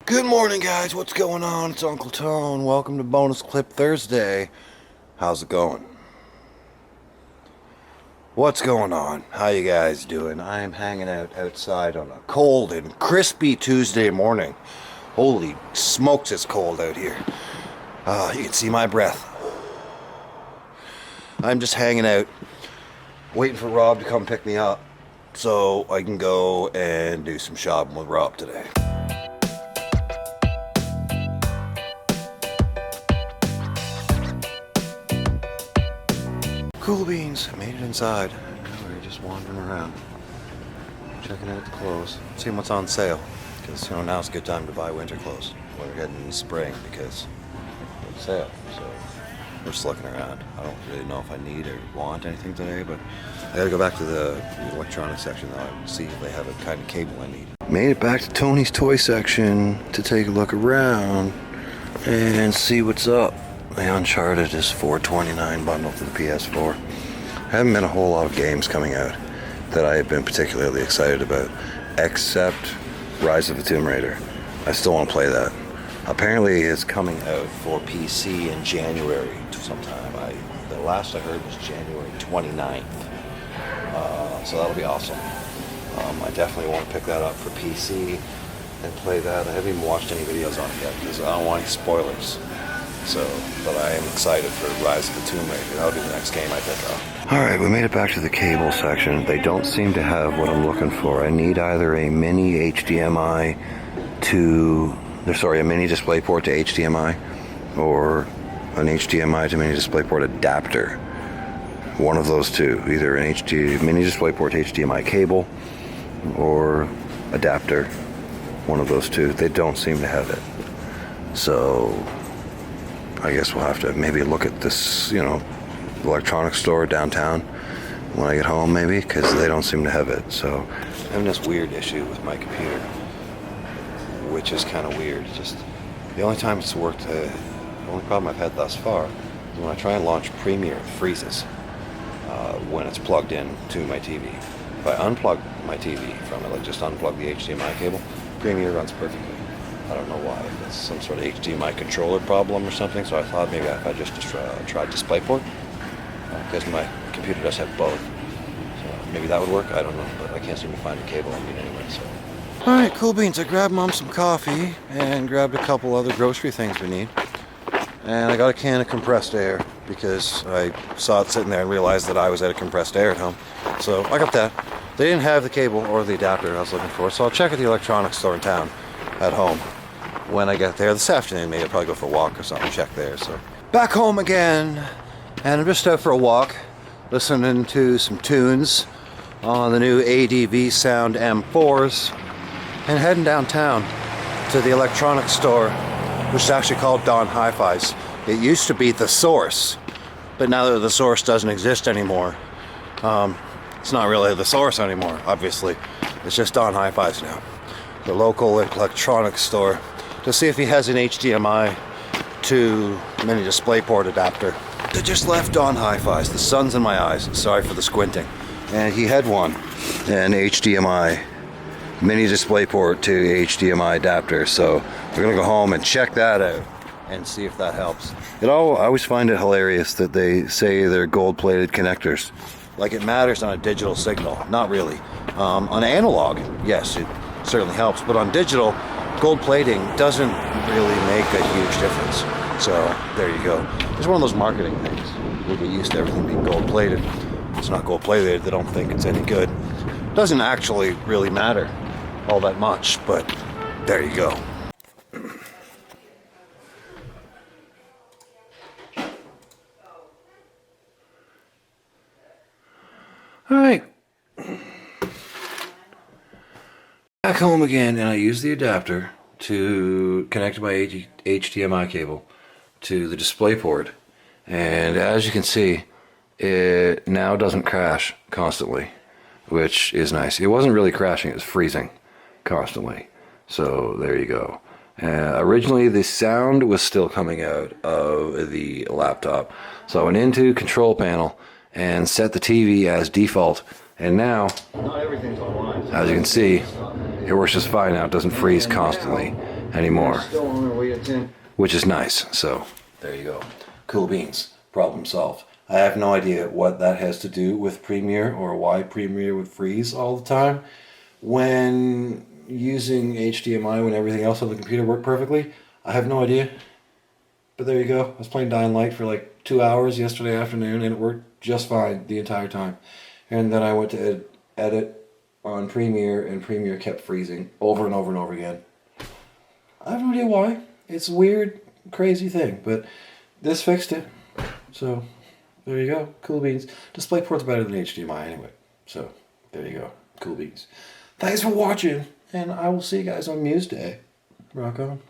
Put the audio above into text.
Good morning, guys. What's going on? It's Uncle Tone. Welcome to Bonus Clip Thursday. How's it going? What's going on? How you guys doing? I'm hanging out outside on a cold and crispy Tuesday morning. Holy smokes, it's cold out here. You can see my breath. I'm just hanging out, waiting for Rob to come pick me up so I can go and do some shopping with Rob today. Cool beans, made it inside. Now we're just wandering around, checking out the clothes, seeing what's on sale. Because now's a good time to buy winter clothes. We're heading in spring because it's sale. So we're just looking around. I don't really know if I need or want anything today, but I gotta go back to the electronics section though and see if they have a kind of cable I need. Made it back to Tony's toy section to take a look around and see what's up. The Uncharted is $4.29 bundle for the PS4. Haven't been a whole lot of games coming out that I have been particularly excited about, except Rise of the Tomb Raider. I still want to play that. Apparently it's coming out for PC in January sometime. The last I heard was January 29th. So that'll be awesome. I definitely want to pick that up for PC and play that. I haven't even watched any videos on it yet because I don't want any spoilers. But I am excited for Rise of the Tomb Raider. That'll be the next game I pick up. Alright, we made it back to the cable section. They don't seem to have what I'm looking for. I need either a mini HDMI a mini DisplayPort to HDMI, or an HDMI to mini DisplayPort adapter. One of those two. Either an mini DisplayPort to HDMI cable, or adapter. One of those two. They don't seem to have it. So I guess we'll have to maybe look at this, electronics store downtown when I get home, maybe, because they don't seem to have it. So I'm having this weird issue with my computer, which is kind of weird. Just the only time it's worked, the only problem I've had thus far is when I try and launch Premiere, it freezes when it's plugged in to my TV. If I unplug my TV from it, like just unplug the HDMI cable, Premiere runs perfectly. I don't know why. It's some sort of HDMI controller problem or something, so I thought maybe if I just tried DisplayPort, because my computer does have both. So maybe that would work, I don't know, but I can't seem to find a cable I need anyway, so. Alright, cool beans. I grabbed Mom some coffee and grabbed a couple other grocery things we need. And I got a can of compressed air because I saw it sitting there and realized that I was out of compressed air at home. So I got that. They didn't have the cable or the adapter I was looking for, so I'll check at the electronics store in town at home when I get there this afternoon. Maybe I'll probably go for a walk or something, check there. So back home again, and I'm just out for a walk, listening to some tunes on the new ADV Sound M4s, and heading downtown to the electronics store, which is actually called Dawn Hi-Fi's. It used to be The Source, but now that The Source doesn't exist anymore, it's not really The Source anymore, obviously. It's just Dawn Hi-Fi's now. The local electronics store, to see if he has an HDMI to mini DisplayPort adapter. I just left Dawn Hi-Fi's. The sun's in my eyes. Sorry for the squinting. And he had one, an HDMI mini DisplayPort to HDMI adapter. So we're gonna go home and check that out and see if that helps. I always find it hilarious that they say they're gold-plated connectors. Like it matters on a digital signal. Not really. On analog, yes, it certainly helps, but on digital, gold plating doesn't really make a huge difference. So there you go. It's one of those marketing things. We get used to everything being gold plated. It's not gold plated, they don't think it's any good. Doesn't actually really matter all that much, but there you go. All right. Back home again, and I use the adapter to connect my HDMI cable to the DisplayPort, and as you can see, it now doesn't crash constantly, which is nice. It wasn't really crashing, it was freezing constantly. So there you go. Originally the sound was still coming out of the laptop, so I went into control panel and set the TV as default, and now, Not everything's online. as you can see, it works just fine now. It doesn't freeze constantly. anymore. Still on their way to 10. Which is nice. So there you go. Cool beans. Problem solved. I have no idea what that has to do with Premiere or why Premiere would freeze all the time when using HDMI when everything else on the computer worked perfectly. I have no idea. But there you go. I was playing Dying Light for like 2 hours yesterday afternoon and it worked just fine the entire time. And then I went to edit on Premiere and Premiere kept freezing over and over and over again. I have no idea why. It's a weird, crazy thing, but this fixed it. So there you go. Cool beans. DisplayPort's better than HDMI anyway. So there you go. Cool beans. Thanks for watching, and I will see you guys on Muse Day. Rock on.